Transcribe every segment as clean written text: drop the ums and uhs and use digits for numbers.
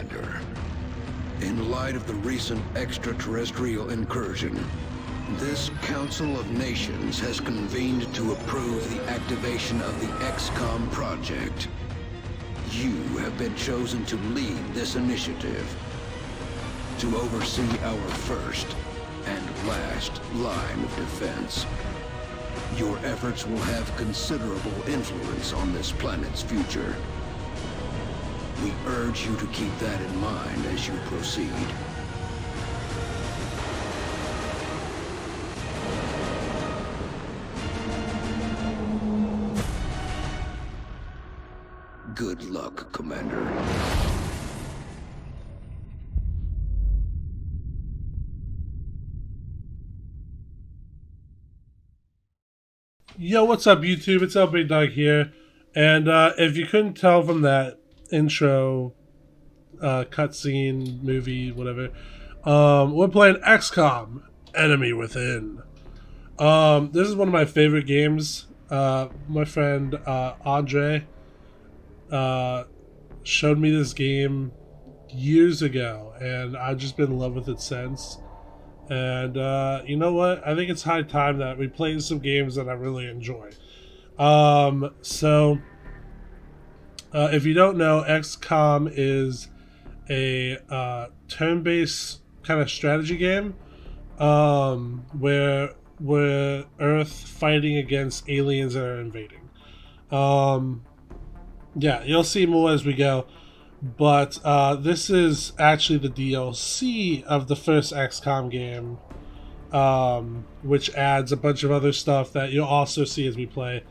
Commander. In light of the recent extraterrestrial incursion, this Council of Nations has convened to approve the activation of the XCOM project. You have been chosen to lead this initiative, to oversee our first and last line of defense. Your efforts will have considerable influence on this planet's future. We urge you to keep that in mind as you proceed. Good luck, Commander. Yo, what's up, YouTube? It's Elbigdog here, and if you couldn't tell from that intro, cutscene, movie, whatever, we're playing XCOM: Enemy Within. This is one of my favorite games. My friend Andre showed me this game years ago, and I've just been in love with it since. And you know what? I think it's high time that we play some games that I really enjoy. If you don't know, XCOM is a turn-based kind of strategy game where we're Earth fighting against aliens that are invading. Yeah, you'll see more as we go. But this is actually the DLC of the first XCOM game, which adds a bunch of other stuff that you'll also see as we play.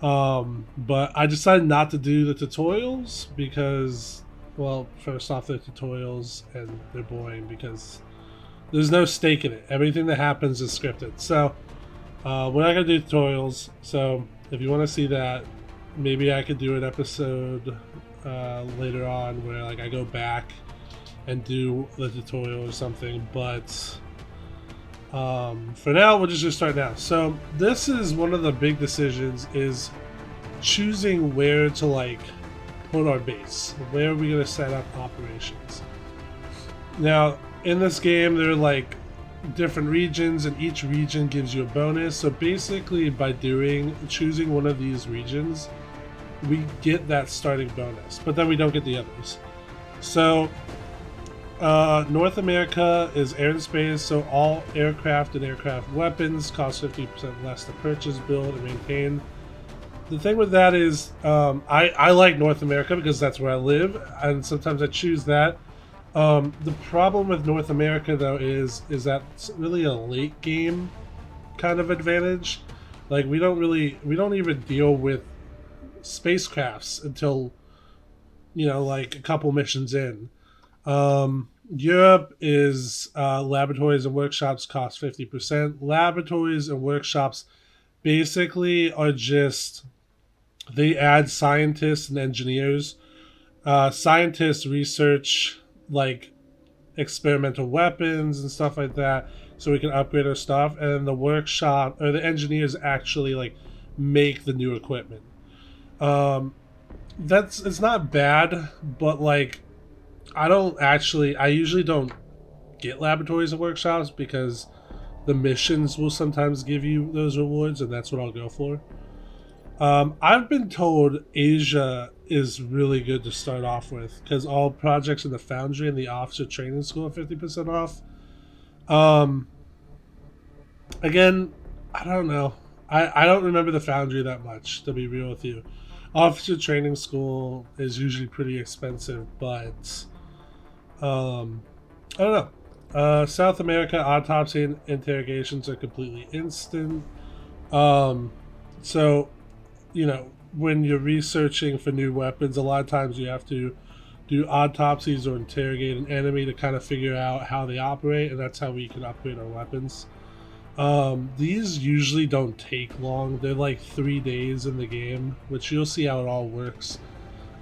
But I decided not to do the tutorials because, well, first off, they're tutorials and they're boring because there's no stake in it. Everything that happens is scripted. So we're not going to do tutorials. So if you want to see that, maybe I could do an episode later on where like I go back and do the tutorial or something, but for now we'll just start now. So this is one of the big decisions, is choosing where to like put our base. Where are we going to set up operations? Now in this game there are like different regions, and each region gives you a bonus. So basically by choosing one of these regions, we get that starting bonus, but then we don't get the others. So North America is air and space, so all aircraft and aircraft weapons cost 50% less to purchase, build, and maintain. The thing with that is I like North America because that's where I live, and sometimes I choose that. The problem with North America though is that it's really a late game kind of advantage. Like we don't even deal with spacecrafts until, you know, like a couple missions in. Europe is laboratories and workshops cost 50%. Laboratories and workshops basically are just, they add scientists and engineers. Scientists research like experimental weapons and stuff like that so we can upgrade our stuff, and the workshop or the engineers actually like make the new equipment. It's not bad, but like I usually don't get laboratories and workshops because the missions will sometimes give you those rewards, and that's what I'll go for. I've been told Asia is really good to start off with because all projects in the Foundry and the Officer Training School are 50% off. Again, I don't know. I don't remember the Foundry that much, to be real with you. Officer Training School is usually pretty expensive, but I don't know. South America, autopsy and interrogations are completely instant. So, you know, when you're researching for new weapons, a lot of times you have to do autopsies or interrogate an enemy to kind of figure out how they operate, and that's how we can upgrade our weapons. These usually don't take long. They're like 3 days in the game, which you'll see how it all works.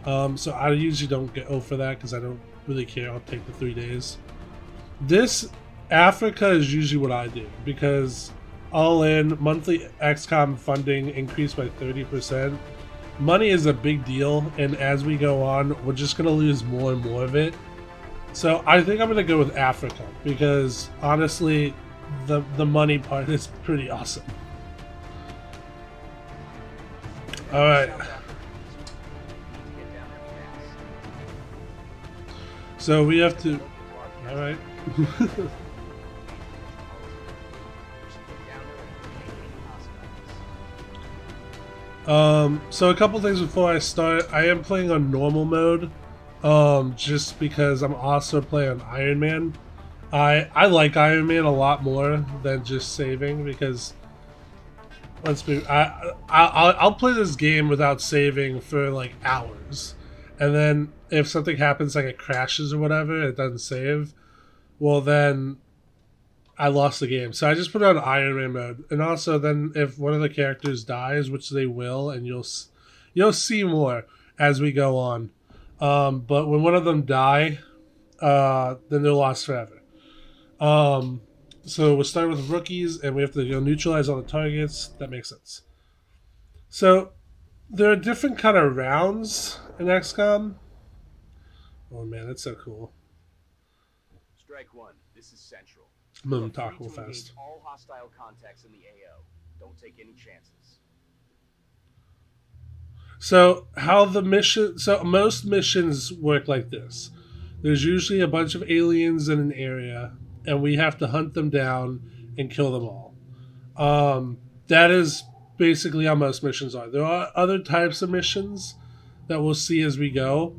So I usually don't go for that because I don't really care. I'll take the 3 days. This Africa is usually what I do because all in monthly XCOM funding increased by 30%. Money is a big deal, and as we go on, we're just going to lose more and more of it. So I think I'm gonna go with Africa because honestly, the money part is pretty awesome. All right. So we have to. All right. So a couple things before I start. I am playing on normal mode, just because I'm also playing on Iron Man. I like Iron Man a lot more than just saving because let's be. I'll play this game without saving for like hours, and then if something happens like it crashes or whatever, it doesn't save. Well then I lost the game. So I just put it on Iron Man mode. And also then if one of the characters dies, which they will, and you'll see more as we go on. But when one of them die, then they're lost forever. So we'll start with rookies and we have to go neutralize all the targets. That makes sense. So there are different kind of rounds in XCOM. Oh man, that's so cool. Strike one. This is Central. I'm gonna talk real fast. All hostile contacts in the AO. Don't take any chances. So how the mission? So most missions work like this. There's usually a bunch of aliens in an area, and we have to hunt them down and kill them all. That is basically how most missions are. There are other types of missions that we'll see as we go,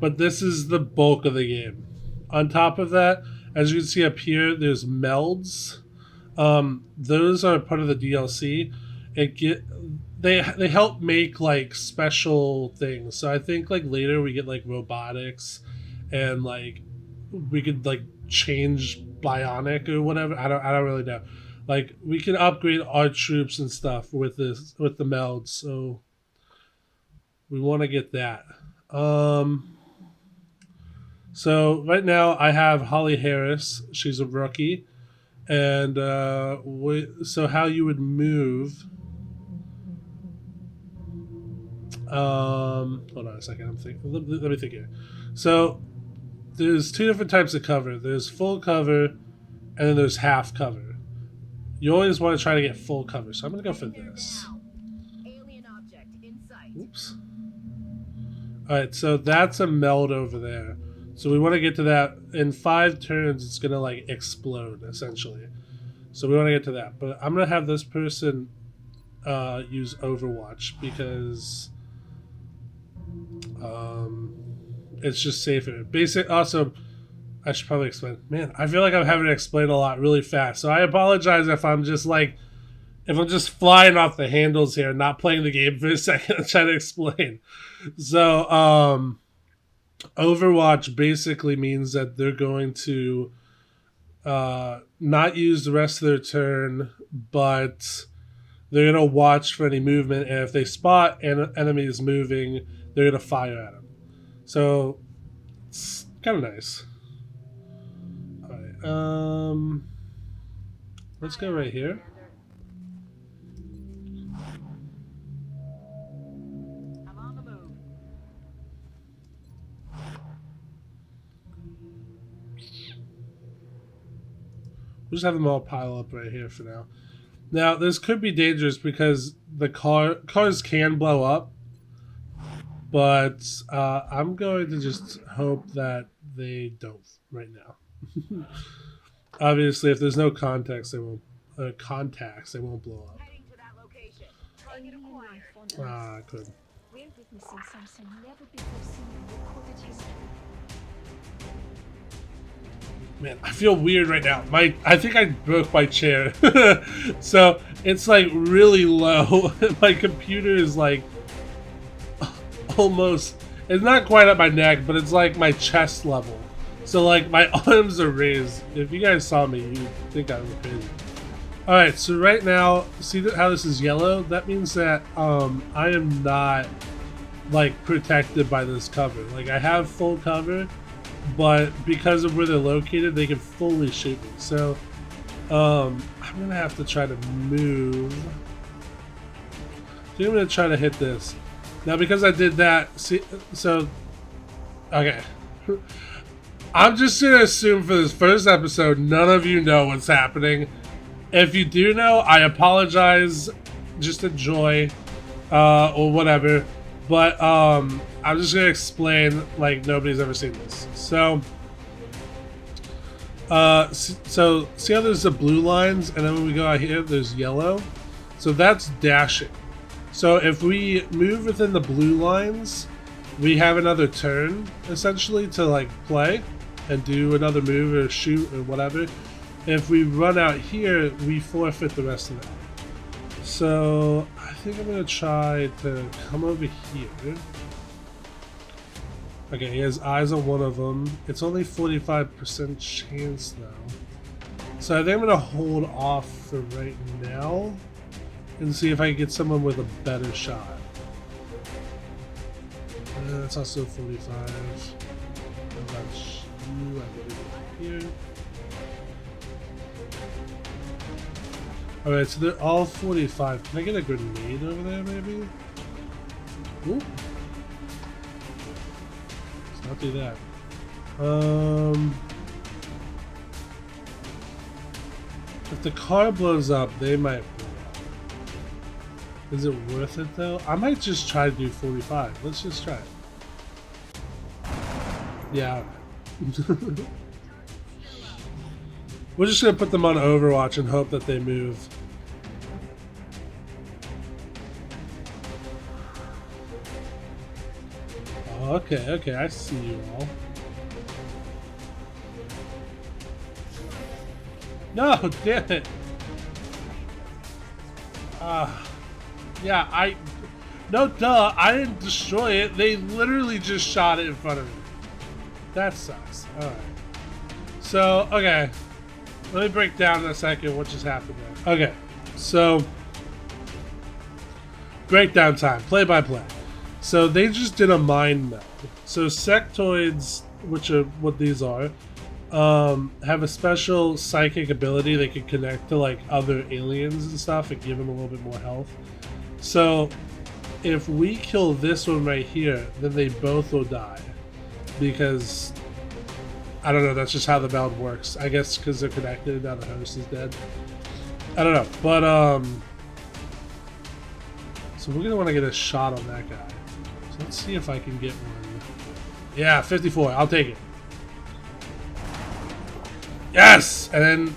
but this is the bulk of the game. On top of that, as you can see up here, there's melds. Those are part of the DLC. They help make like special things. So I think like later we get like robotics, and like we could like change bionic or whatever. I don't really know. Like we can upgrade our troops and stuff with the melds. So we want to get that. So right now I have Holly Harris. She's a rookie, and so how you would move? Hold on a second. I'm thinking. Let me think here. So there's two different types of cover. There's full cover, and then there's half cover. You always want to try to get full cover. So I'm gonna go for this. Alien object in sight. Oops. All right. So that's a meld over there. So we want to get to that in 5 turns. It's gonna like explode essentially. So we want to get to that. But I'm gonna have this person use Overwatch because it's just safer. Basic. Also, I should probably explain. Man, I feel like I'm having to explain a lot really fast. So I apologize if I'm just flying off the handles here, and not playing the game for a second and trying to explain. So Overwatch basically means that they're going to not use the rest of their turn, but they're going to watch for any movement, and if they spot an enemy is moving, they're going to fire at them. So it's kind of nice. All right, let's go right here. I'm on the move. We'll just have them all pile up right here for now. Now, this could be dangerous because the cars can blow up, but I'm going to just hope that they don't right now. Obviously, if there's no contacts, they won't blow up. Heading to that location. Target acquired. Ah, I could. We're witnessing something never before seen in recorded history. Man, I feel weird right now. I think I broke my chair. So it's like really low. My computer is like almost, it's not quite at my neck, but it's like my chest level. So like my arms are raised. If you guys saw me, you'd think I was crazy. Alright, so right now, see how this is yellow? That means that I am not like protected by this cover. Like I have full cover, but because of where they're located, they can fully shoot me. So I'm gonna have to try to move. So I'm gonna try to hit this. Now because I did that, see, so okay. I'm just gonna assume for this first episode, none of you know what's happening. If you do know, I apologize. Just enjoy, or whatever. But I'm just gonna explain like nobody's ever seen this. So, so see how there's the blue lines, and then when we go out here, there's yellow. So that's dashing. So if we move within the blue lines, we have another turn essentially to like play and do another move or shoot or whatever. If we run out here, we forfeit the rest of that. So I think I'm gonna try to come over here. Okay, he has eyes on one of them. It's only 45% chance though. So I think I'm gonna hold off for right now and see if I can get someone with a better shot. That's also 45. That's you, I believe, here. Alright, so they're all 45. Can I get a grenade over there, maybe? Ooh. Let's not do that. If the car blows up, they might blow up. Is it worth it, though? I might just try to do 45. Let's just try it. Yeah. We're just gonna put them on Overwatch and hope that they move. Oh, okay, I see you all. No, damn it! Yeah, no, duh, I didn't destroy it. They literally just shot it in front of me. That sucks. Alright. So, okay. Let me break down in a second what just happened there. Okay, so breakdown time, play by play. So they just did a mind meld. So sectoids, which are what these are, have a special psychic ability. They can connect to like other aliens and stuff and give them a little bit more health. So if we kill this one right here, then they both will die because I don't know, that's just how the meld works. I guess because they're connected, now the host is dead. I don't know, but so we're gonna want to get a shot on that guy. So let's see if I can get one. Yeah, 54, I'll take it. Yes! And then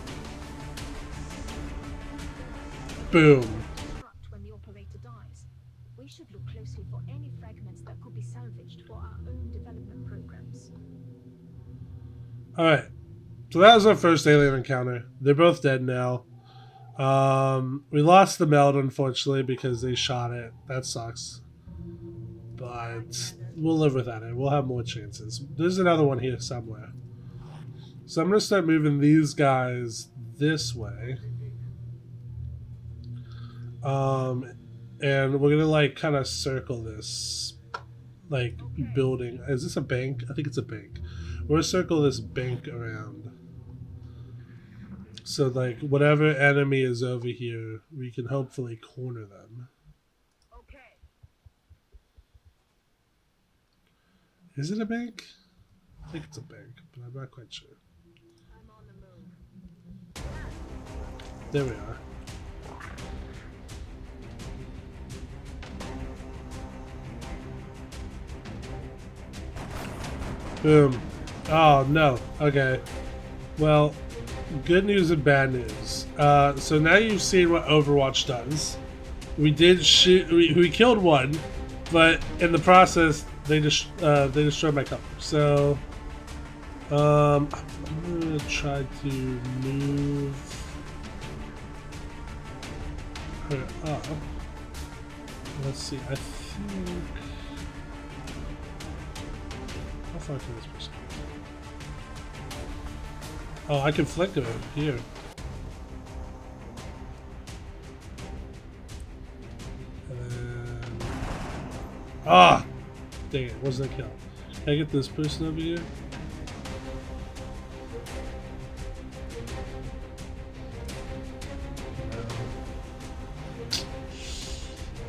boom. When the operator dies, we should look closely for any fragments that could be salvaged for our own development programs. Alright, so that was our first alien encounter. They're both dead now. We lost the meld, unfortunately, because they shot it. That sucks. But we'll live without it. We'll have more chances. There's another one here somewhere. So I'm going to start moving these guys this way. And we're going to, like, kind of circle this, like, building. Is this a bank? I think it's a bank. We're going to circle this bank around. So, like, whatever enemy is over here, we can hopefully corner them. Okay. Is it a bank? I think it's a bank, but I'm not quite sure. I'm on the move. There we are. Boom. Oh, no. Okay. Well, good news and bad news. So now you've seen what Overwatch does. We did shoot. We killed one, but in the process, they destroyed my cover. So I'm gonna try to move her up. Let's see. I think. How far can this person go? Oh, I can flick her here. And then... Ah! Dang it, wasn't a kill. Can I get this person over here?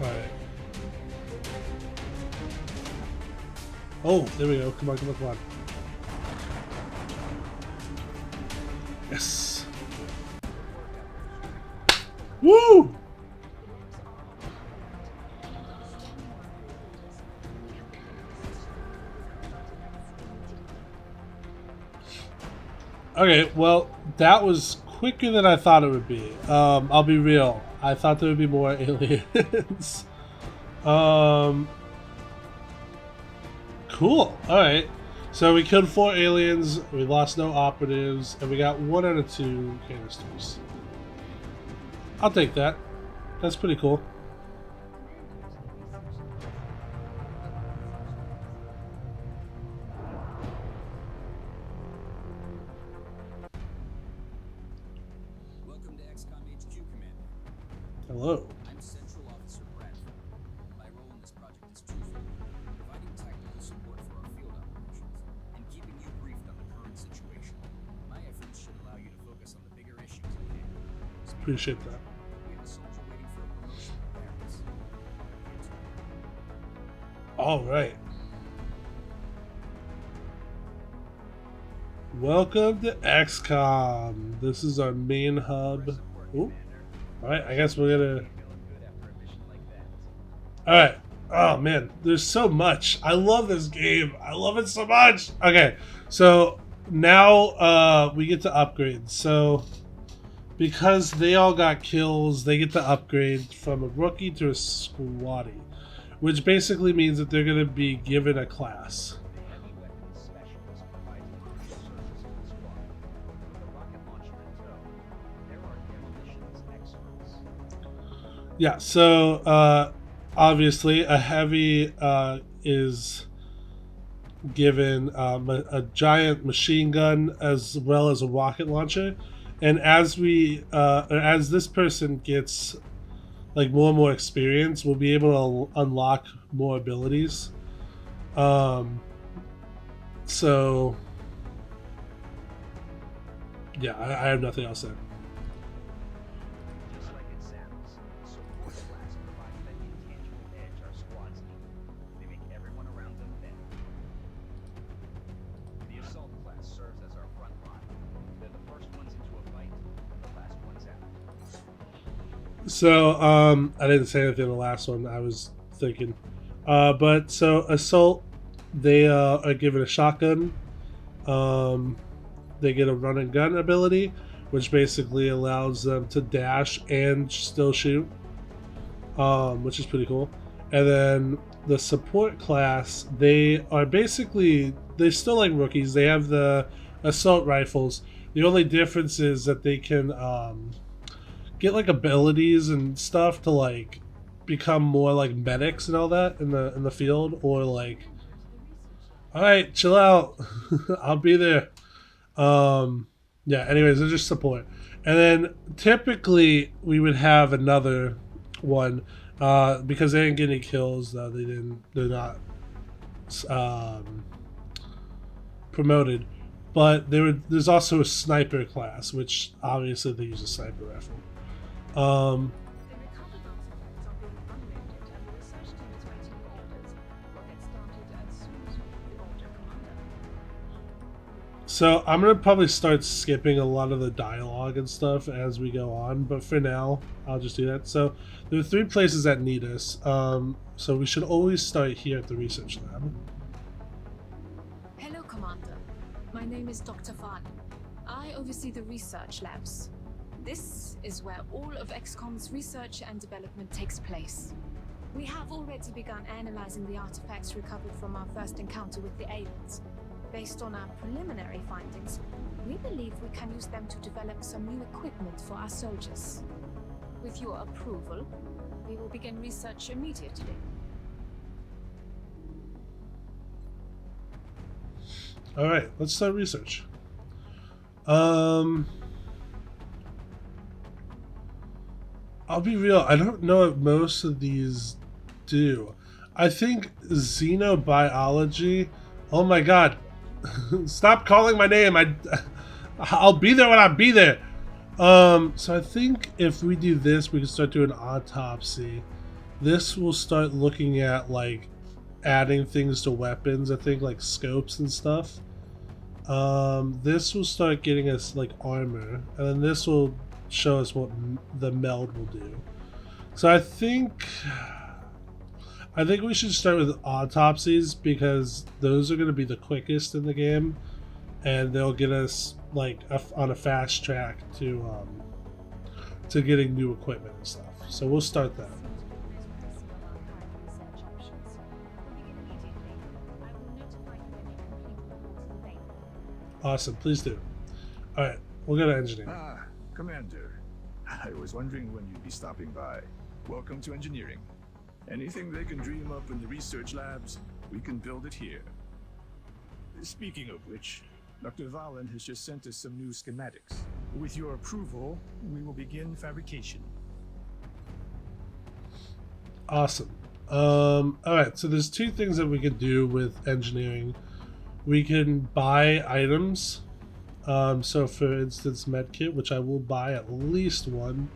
No. Alright. Oh, there we go. Come on, come on, come on. Yes. Woo! Okay, well, that was quicker than I thought it would be. I'll be real. I thought there would be more aliens. Cool. Alright. So we killed 4 aliens, we lost no operatives, and we got 1 out of 2 canisters. I'll take that. That's pretty cool. Welcome to XCOM HQ, Commander. Hello. I'm Central Officer Bradford. My role in this project is twofold: providing tactical support for our field operations, and keeping you briefed on the current situation. My efforts should allow you to focus on the bigger issues at hand. Appreciate that. We have a soldier waiting for a promotion in Paris. Alright. Welcome to XCOM. This is our main hub. Ooh. Alright, I guess we're gonna... Alright. Oh man, there's so much. I love this game. I love it so much. Okay, so now we get to upgrade. So because they all got kills, they get to upgrade from a rookie to a squatty, which basically means that they're gonna be given a class. Yeah, so obviously a heavy is given a giant machine gun as well as a rocket launcher, and as this person gets like more and more experience, we'll be able to unlock more abilities. So yeah, I have nothing else to say. Just like it sounds, the support class provides that intangible edge our squads need. They make everyone around them better. The assault class serves as our front line. They're the first ones into a fight, and the last ones out. So I didn't say anything in the last one. I was thinking, but so assault, they are given a shotgun. They get a run and gun ability, which basically allows them to dash and still shoot, which is pretty cool. And then the support class, they are basically, they're still like rookies. They have the assault rifles. The only difference is that they can get like abilities and stuff to like become more like medics and all that in the field, or like, all right, chill out, I'll be there. Yeah, anyways, they're just support. And then typically we would have another one because they didn't get any kills. They're not promoted. But there's also a sniper class, which obviously they use a sniper rifle. The recovered artifacts are being unloaded and the research team is waiting for orders. We'll get started as soon as we have the order, Commander. So I'm gonna probably start skipping a lot of the dialogue and stuff as we go on, but for now I'll just do that. So there are 3 places that need us. So we should always start here at the research lab. Hello, Commander. My name is Dr. Van. I oversee the research labs. This is where all of XCOM's research and development takes place. We have already begun analyzing the artifacts recovered from our first encounter with the aliens. Based on our preliminary findings, we believe we can use them to develop some new equipment for our soldiers. With your approval, we will begin research immediately. All right, let's start research. I'll be real, I don't know what most of these do. I think xenobiology. Oh my god. Stop calling my name. I'll be there when I be there. So I think if we do this, we can start doing autopsy. This will start looking at like adding things to weapons, I think, like scopes and stuff. This will start getting us like armor, and then this will show us what the meld will do. So I think we should start with autopsies because those are going to be the quickest in the game, and they'll get us like on a fast track to getting new equipment and stuff. So we'll start that. Awesome, please do. All right, we'll go to engineering. Ah, Commander. I was wondering when you'd be stopping by. Welcome to engineering. Anything they can dream up in the research labs, we can build it here. Speaking of which, Dr. Valen has just sent us some new schematics. With your approval, we will begin fabrication. Awesome. All right, so there's two things that we can do with engineering. We can buy items. So for instance, medkit, which I will buy at least one.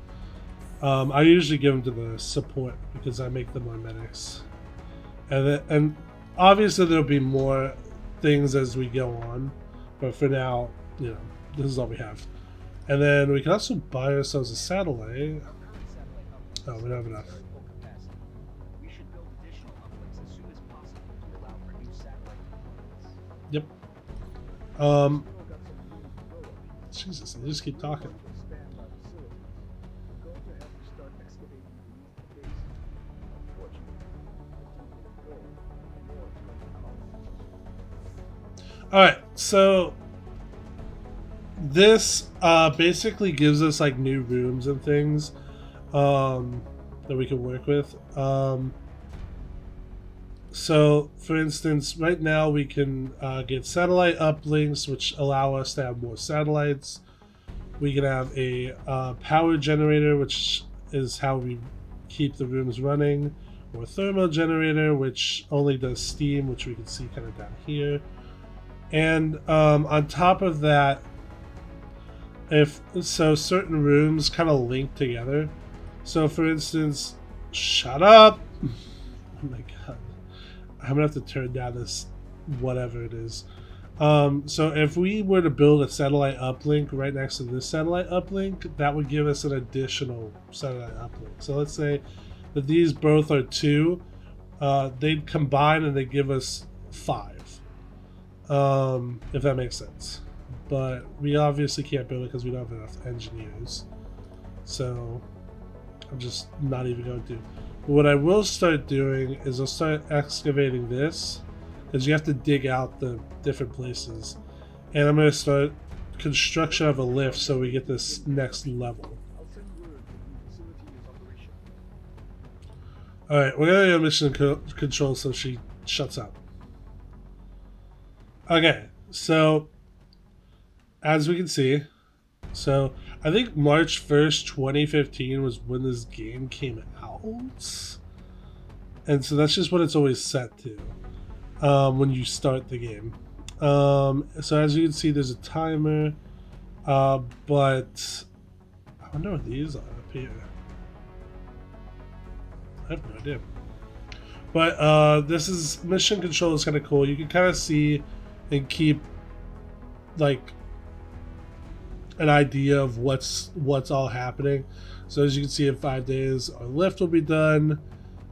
I usually give them to the support because I make them more medics. And obviously there'll be more things as we go on, but for now, you know, this is all we have. And then we can also buy ourselves a satellite. Oh, we don't have enough. We should build additional uplinks as soon as possible to allow for new satellite components. Yep. Jesus, they just keep talking. Alright, so this basically gives us like new rooms and things that we can work with. So for instance, right now we can get satellite uplinks, which allow us to have more satellites. We can have a power generator, which is how we keep the rooms running, or a thermal generator, which only does steam, which we can see kind of down here. And on top of that, certain rooms kind of link together. So for instance, shut up! Oh my god. I'm gonna have to turn down this whatever it is. So if we were to build a satellite uplink right next to this satellite uplink, that would give us an additional satellite uplink. So let's say that these both are 2, they'd combine and they give us 5. If that makes sense. But we obviously can't build it because we don't have enough engineers. So I'm just not even going to. But what I will start doing is I'll start excavating this, because you have to dig out the different places. And I'm going to start construction of a lift so we get this next level. Alright, we're going to go mission control so she shuts up. Okay, so as we can see, so I think March 1st, 2015 was when this game came out. And so that's just what it's always set to when you start the game. So as you can see, there's a timer, but I wonder what these are up here. I have no idea. But this is mission control is kind of cool. You can kind of see and keep like an idea of what's all happening. So as you can see, in 5 days our lift will be done,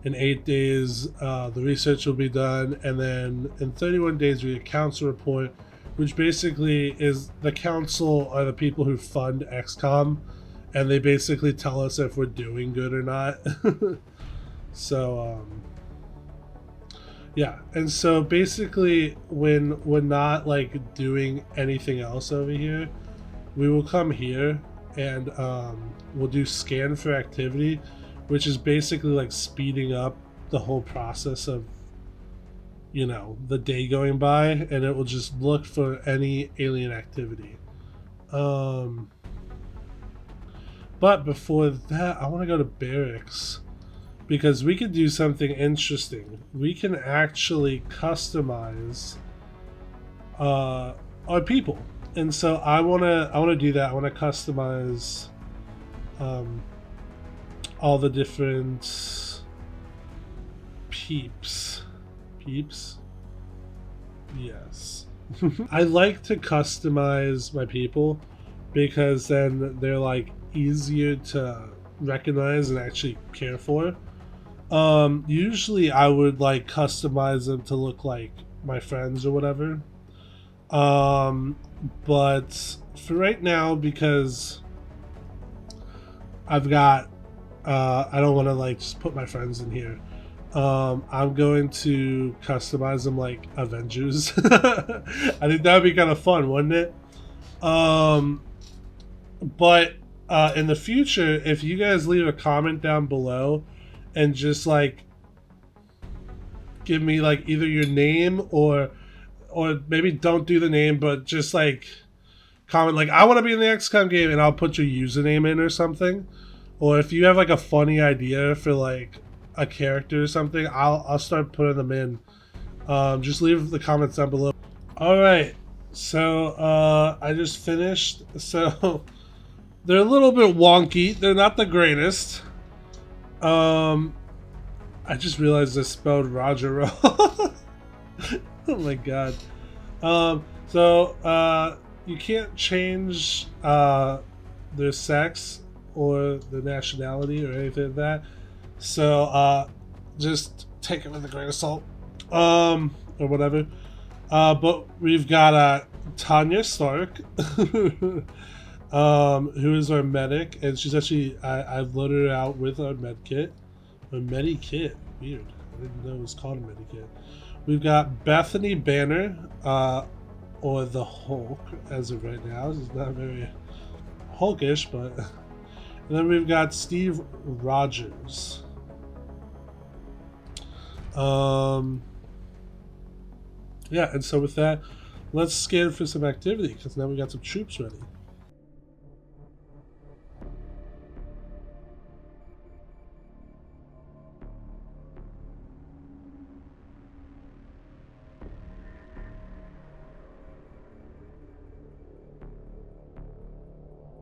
in 8 days the research will be done, and then in 31 days we get council report, which basically is the council are the people who fund XCOM, and they basically tell us if we're doing good or not. So yeah, and so basically when we're not like doing anything else over here, we will come here and we'll do scan for activity, which is basically like speeding up the whole process of, you know, the day going by, and it will just look for any alien activity. But before that, I want to go to barracks, because we could do something interesting. We can actually customize our people. And so I wanna do that. I wanna customize all the different peeps. Yes. I like to customize my people because then they're like easier to recognize and actually care for. Usually I would like customize them to look like my friends or whatever. But for right now, because I've got, I don't want to like just put my friends in here. I'm going to customize them like Avengers. I think that would be kind of fun, wouldn't it? But in the future, if you guys leave a comment down below and just like give me like either your name or maybe don't do the name, but just like comment like I want to be in the XCOM game, and I'll put your username in or something. Or if you have like a funny idea for like a character or something, I'll start putting them in. Just leave the comments down below. All right, so I just finished. So they're a little bit wonky. They're not the greatest. I just realized I spelled Roger wrong. Oh my god. So you can't change their sex or their nationality or anything like that. So just take it with a grain of salt. Or whatever. But we've got Tanya Stark, who is our medic, and she's actually I've loaded her out with our med kit. A medikit. Weird. I didn't know it was called a medikit. We've got Bethany Banner, or the Hulk, as of right now. She's not very Hulkish, but. And then we've got Steve Rogers. Yeah, and so with that, let's scan for some activity, because now we got some troops ready.